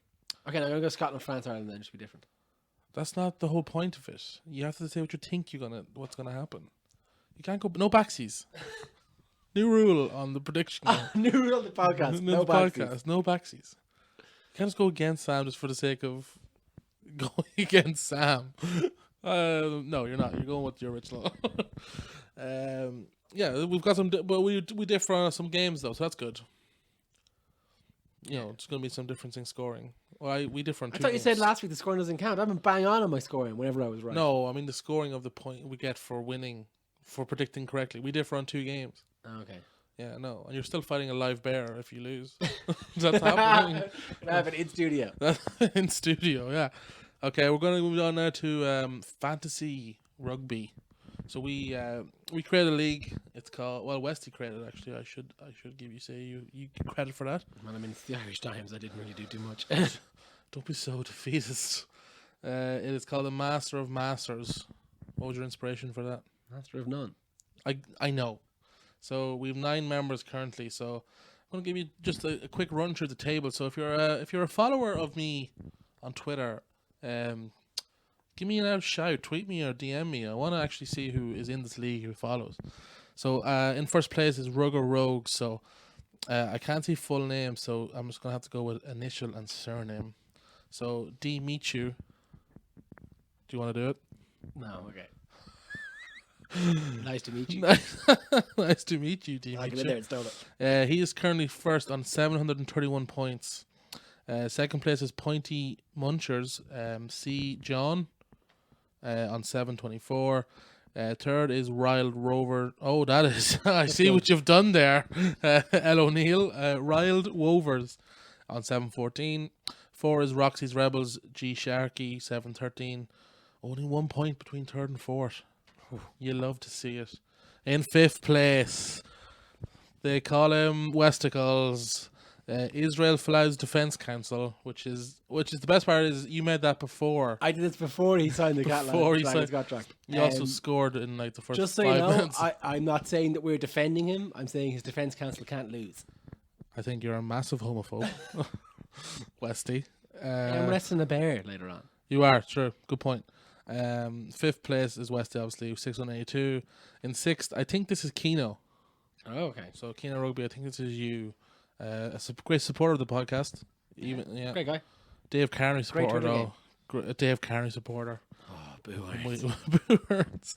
Okay, now I'm going to go Scotland, France, Ireland, then just be different. That's not the whole point of it. You have to say what you think what's gonna happen. You can't go no backsies. New rule on the prediction. New rule on the podcast. No backsies. No backsies. You can't just go against Sam just for the sake of going against Sam. No, you're not. You're going with the original. Yeah, we've got some, but we differ on some games though, so that's good. It's going to be some difference in scoring. Well, we differ on two I thought you games. said last week the scoring doesn't count. I've been bang on my scoring whenever I was right. No, I mean the scoring of the point we get for winning, for predicting correctly. We differ on 2 games. Oh, okay. Yeah, no, and you're still fighting a live bear if you lose. That's happening. But in studio. In studio, yeah. Okay, we're going to move on now to fantasy rugby. So we created a league. It's called Westy created actually. I should give you credit for that. Man, I mean, it's the Irish Times. I didn't really do too much. Don't be so defeatist. It is called the Master of Masters. What was your inspiration for that? Master of none. I know. So we have 9 members currently. So I'm going to give you just a quick run through the table. So if you're a follower of me on Twitter, give me a shout, tweet me or DM me. I want to actually see who is in this league, who follows. So in first place is Rugger Rogue. So I can't see full name, so I'm just going to have to go with initial and surname. So D Michu. Do you want to do it? No, okay. Nice to meet you. Nice to meet you, D I Michu. get in there and stole it. He is currently first on 731 points. Second place is Pointy Munchers, C. John, on 724. Third is Riled Rover. Oh, that is. I see what you've done there. L. O'Neill, Riled Rovers on 714. 4 is Roxy's Rebels, G. Sharkey, 713. Only 1 point between third and fourth. You love to see it. In 5th place, they call him Westicles. Israel Flowers Defense Council, which is the best part is you made that before. I did this before he signed the contract. He also scored in like the first just so 5 you know, minutes. I'm not saying that we're defending him. I'm saying his defense council can't lose. I think you're a massive homophobe, Westy. I'm wrestling a bear later on. You are, sure. Good point. 5th place is Westy, obviously, 682. In 6th, I think this is Keno. Oh, okay. So Keenan Rugby, I think this is you. Great supporter of the podcast. Great guy. Dave Carney Great supporter Twitter though. Dave Carney supporter. Oh, boo. Boo hurts.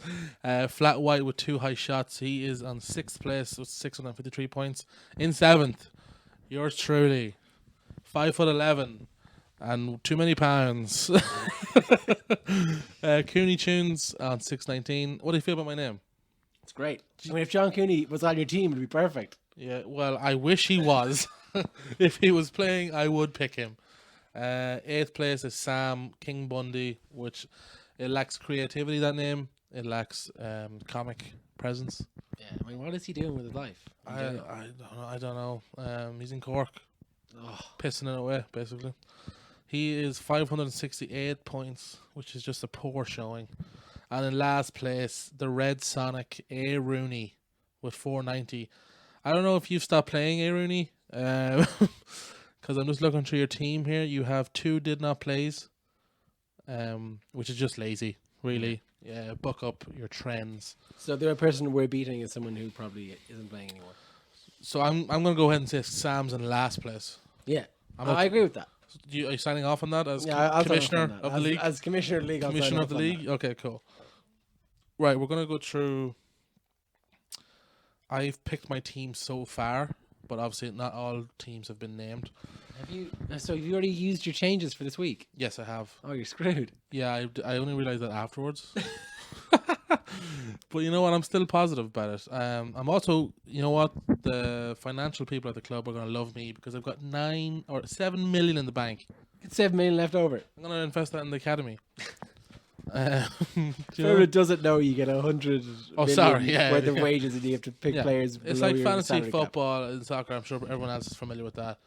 Flat White with 2 high shots. He is on 6th place with 653 points. In 7th, yours truly, 5'11" and too many pounds. Cooney Tunes on 619. What do you feel about my name? It's great. I mean, if John Cooney was on your team, it'd be perfect. Yeah, well, I wish he was. If he was playing, I would pick him. 8th place is Sam King Bundy, which it lacks creativity, that name. It lacks comic presence. Yeah, I mean, what is he doing with his life? I don't know. He's in Cork. Oh. Pissing it away, basically. He is 568 points, which is just a poor showing. And in last place, the Red Sonic A. Rooney with 490. I don't know if you've stopped playing A. Rooney, because I'm just looking through your team here. You have 2 did not plays, which is just lazy, really. Yeah, buck up your trends. So the other person we're beating is someone who probably isn't playing anymore. So I'm going to go ahead and say Sam's in last place. Yeah, I agree with that. Are you signing off on that as I'll commissioner of the league? As commissioner of the league, I'll Commissioner sign of the off on league? that. Okay, cool. Right, we're going to go through. I've picked my team so far, but obviously not all teams have been named. Have you? So have you already used your changes for this week? Yes, I have. Oh, you're screwed. Yeah, I only realised that afterwards. But you know what? I'm still positive about it. I'm also, you know what? The financial people at the club are going to love me because I've got 9 or 7 million in the bank. It's 7 million left over. I'm going to invest that in the academy. Whoever doesn't know, you get 100 million worth of yeah. wages, and you have to pick players. It's below like your fantasy salary cap. football and soccer. I'm sure everyone else is familiar with that.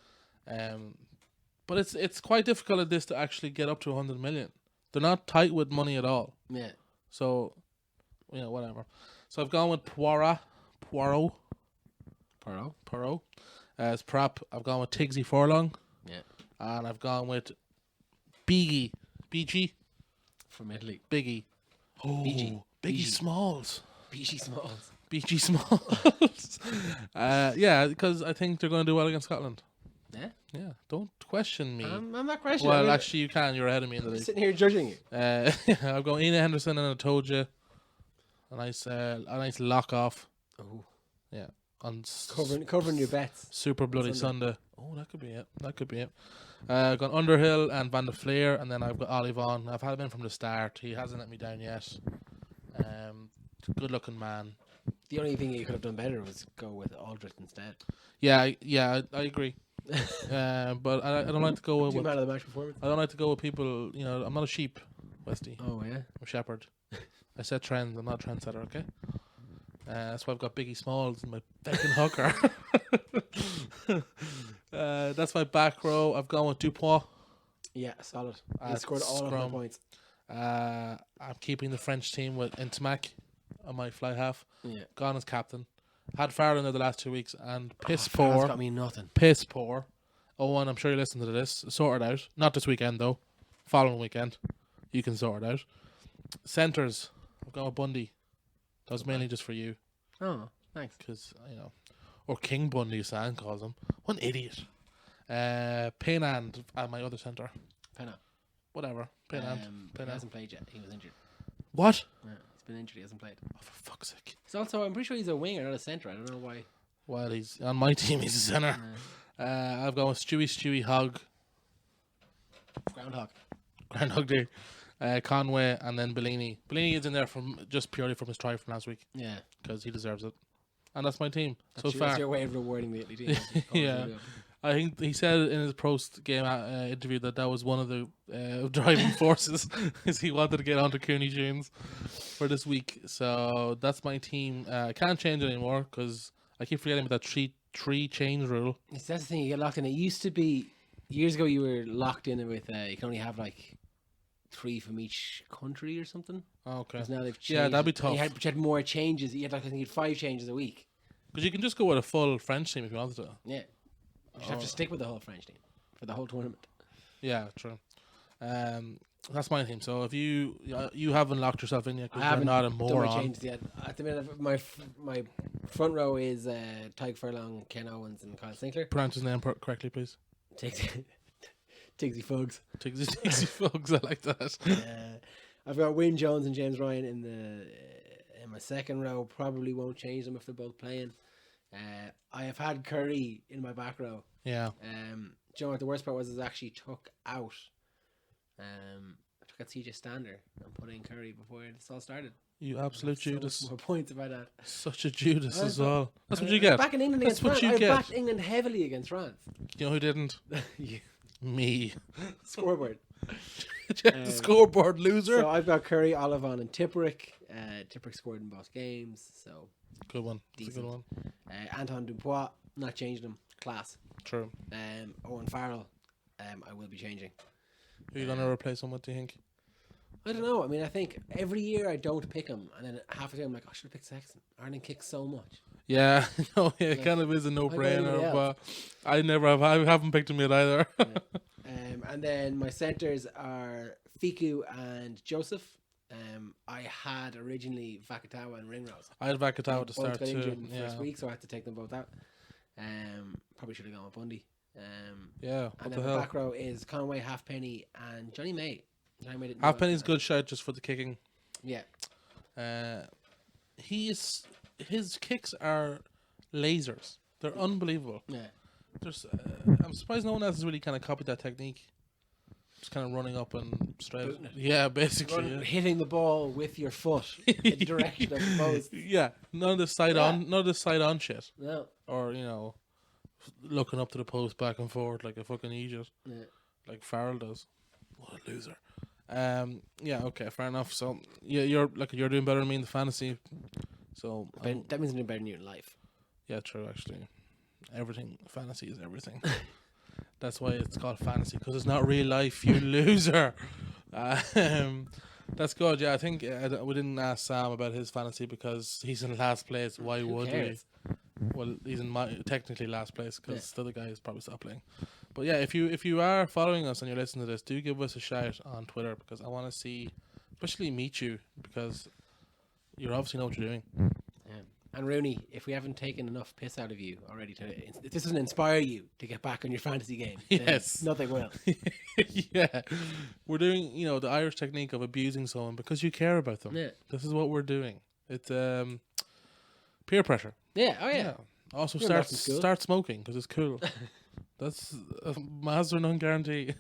But it's quite difficult at this to actually get up to 100 million. They're not tight with money at all. Yeah. So, whatever. So I've gone with Poirot. As prop, I've gone with Tigsy Forlong. Yeah. And I've gone with BG. From Italy. Biggie. Oh, Biggie Smalls. BG Smalls. BG Smalls. Yeah, because I think they're going to do well against Scotland. Yeah? Yeah, don't question me. I'm not questioning. Well, actually, you can. You're ahead of me in the I'm league. sitting here judging you. I've got Ina Henderson and I told you. A nice lock off. Oh. Yeah. On Covering your bets. Super Bloody Sunday. Oh, that could be it. I've got Underhill and Van der Fleer, and then I've got Olivon. I've had him in from the start. He hasn't let me down yet. Good looking man. The only thing you could have done better was go with Aldrich instead. Yeah, I agree. But I don't like to go with. Man of the match performance. I don't like to go with people. I'm not a sheep, Westy. Oh yeah. I'm a shepherd. I set trends. I'm not a trendsetter. Okay. That's why I've got Biggie Smalls in my fucking hooker. That's my back row. I've gone with Dupois. Yeah, solid. He scored all of my points. I'm keeping the French team with Intimac on my fly half. Yeah. Gone as captain. Had Farrell in there the last 2 weeks and piss Farrell's poor. got me nothing. Piss poor. Oh, and I'm sure you're listening to this. Sort it out. Not this weekend though. Following weekend, you can sort it out. Centres. I've gone with Bundy. That was mainly just for you. Oh, thanks. Because, or King Bundy, Sam calls him. What an idiot. Payne at my other centre. Penna. Whatever. Payne He hasn't played yet. He was injured. What? Yeah, he's been injured. He hasn't played. Oh, for fuck's sake. He's also, I'm pretty sure he's a winger, not a centre. I don't know why. Well, he's on my team. He's a centre. I've gone with Stewie Hogg. Groundhog Day. Conway and then Bellini. Bellini is in there just purely from his try from last week. Yeah. Because he deserves it. And that's my team That's far. That's your way of rewarding the Italy team. Yeah. I think he said in his post-game interview that was one of the driving forces is he wanted to get onto Cooney Tunes for this week. So that's my team. I can't change it anymore because I keep forgetting about that three change rule. That's the thing, you get locked in. It used to be, years ago you were locked in with, you can only have like 3 from each country or something. Okay. Now they've changed. Yeah, that'd be tough. You had more changes. You had like, I think you had 5 changes a week. Because you can just go with a full French team if you wanted to. Yeah. You have to stick with the whole French team for the whole tournament. Yeah, true. That's my team. So if you haven't locked yourself in yet, I because you're haven't not a done my moron. changes yet. At the minute, my front row is Tyke Furlong, Ken Owens, and Kyle Sinclair. Pronounce his name correctly, please. Tigsy Fugs. Tigsy Fugs, I like that. I've got Wayne Jones and James Ryan in my second row. Probably won't change them if they're both playing. I have had Curry in my back row. Yeah. Do you know what the worst part was? Is I actually took out CJ Stander and put in Curry before this all started. You absolute Judas. So more points about that. Such a Judas as well. That's what you get. Back in England That's against what France. you get. I backed England heavily against France. You know who didn't? You. Me. Scoreboard. Check the scoreboard, loser. So I've got Curry, Olivon, and Tipperick. Tipperick scored in both games, so good one. That's decent. a good one. Anton Dubois, not changing him. Class. True. Owen Farrell, I will be changing. Who are you going to replace him with, do you think? I don't know. I mean, I think every year I don't pick him, and then half the time I'm like, I should have picked Sexton. Ireland kicks so much. Yeah, no, yeah, it Like, kind of is a no-brainer, anybody but I never have. I haven't picked him yet either. Yeah. And then my centres are Fiku and Joseph. I had originally Vakatawa and Ringrose. I had Vakatawa to Both start got injured too. in the Yeah, first week, so I had to take them both out. Probably should have gone with Bundy. yeah. What And the then the hell? back row is Conway, Halfpenny, and Johnny May. Johnny May didn't Halfpenny's go. good shout just for the kicking. Yeah. His kicks are lasers. They're unbelievable. Yeah. There's, I'm surprised no one else has really kind of copied that technique. Just kind of running up and straight. Booting it. Yeah, basically. Hitting the ball with your foot in the direction of the post. Yeah, none of the side on shit, No. or looking up to the post back and forth like a fucking idiot, Yeah. like Farrell does. What a loser. Yeah, okay, fair enough. So you're doing better than me in the fantasy. So That means you're better than you in life. yeah, true. Actually, everything fantasy is everything. That's why it's called fantasy, because it's not real life. You loser. That's good. Yeah, I think we didn't ask Sam about his fantasy because he's in last place. Why Who would we? cares? Well, he's in technically last place because the other guy has probably stopped playing. But yeah, if you are following us and you're listening to this, do give us a shout on Twitter, because I want to see, especially meet you, because you obviously know what you're doing. Yeah. And Rooney, if we haven't taken enough piss out of you already, if this doesn't inspire you to get back on your fantasy game, then Yes. nothing will. Yeah, we're doing the Irish technique of abusing someone because you care about them. Yeah. This is what we're doing. It's peer pressure. Yeah. Oh yeah. Also, You're not in school. start smoking because it's cool. That's a master non guarantee.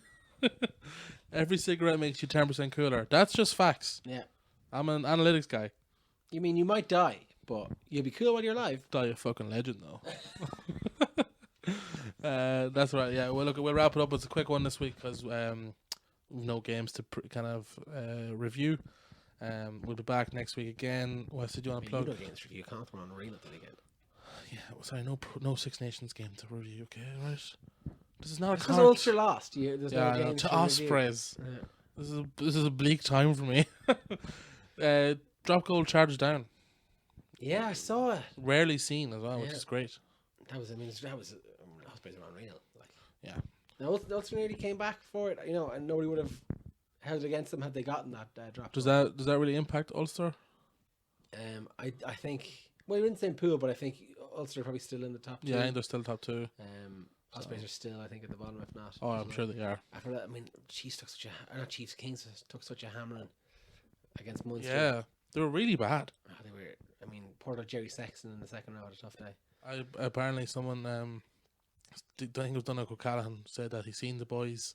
Every cigarette makes you 10% cooler. That's just facts. Yeah. I'm an analytics guy. You mean you might die, but you'll be cool while you're alive. Die a fucking legend though. That's right. Yeah. Well, look, we'll wrap it up. It's a quick one this week because we've no games to kind of review. We'll be back next week again. Westy, do you want to plug? You don't get this review. Can't come on real at the weekend. Yeah. Sorry. No Six Nations game to review. Okay. Right. This is not a Because card. Ulster lost. There's Yeah, no I know. games To review. Ospreys. Yeah. This is a bleak time for me. Drop goal charges down. Yeah, I saw it. Rarely seen as well, which Yeah. is great. Ospreys are unreal. Like, Yeah. now Ulster nearly came back for it, and nobody would have held it against them had they gotten that drop. Does that really impact Ulster? I think, well, we're in the same pool, but I think Ulster are probably still in the top two. Yeah, I think they're still top two. Ospreys are still, I think, at the bottom, if not. Oh, I'm sure they are. After that, I mean, Kings took such a hammering against Munster. Yeah, they were really bad. Oh, they were. I mean, poor Jerry Sexton in the second row had a tough day. Apparently someone, I think it was Donald O'Callaghan, said that he seen the boys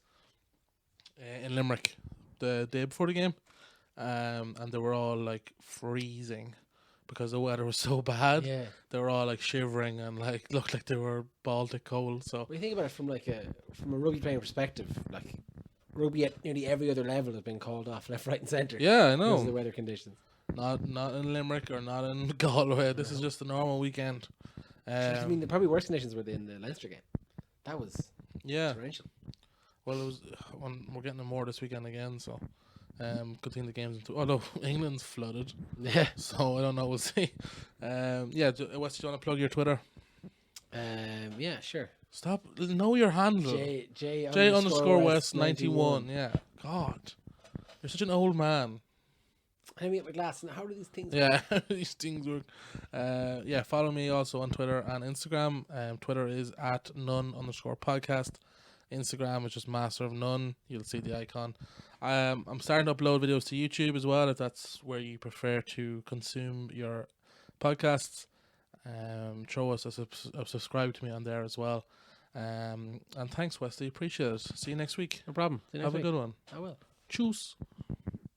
in Limerick the day before the game, and they were all like freezing because the weather was so bad. Yeah. They were all like shivering and like looked like they were Baltic cold. So When you think about it from a rugby playing perspective, like rugby at nearly every other level has been called off left, right, and centre. yeah, I Because of the know. weather conditions. Not in Limerick or not in Galway. This is just a normal weekend. I mean, the probably worst conditions were in the Leinster game. That was Yeah. torrential. Well, it was. We're getting them more this weekend again. So, good thing the game's although England's flooded. Yeah. So I don't know. We'll see. Yeah. Wes, do you want to plug your Twitter? Yeah, sure. Stop. Know your handle. J J_West91. Yeah. God. You're such an old man. Let me get my glass. Now, how do these things? Yeah, these things work. Yeah, follow me also on Twitter and Instagram. Twitter is at none_podcast. Instagram is just master of none. You'll see the icon. I'm starting to upload videos to YouTube as well, if that's where you prefer to consume your podcasts. Throw us a subscribe to me on there as well. And thanks, Westy. Appreciate it. See you next week. No problem. See you next Have week. a good one. I will. Choose.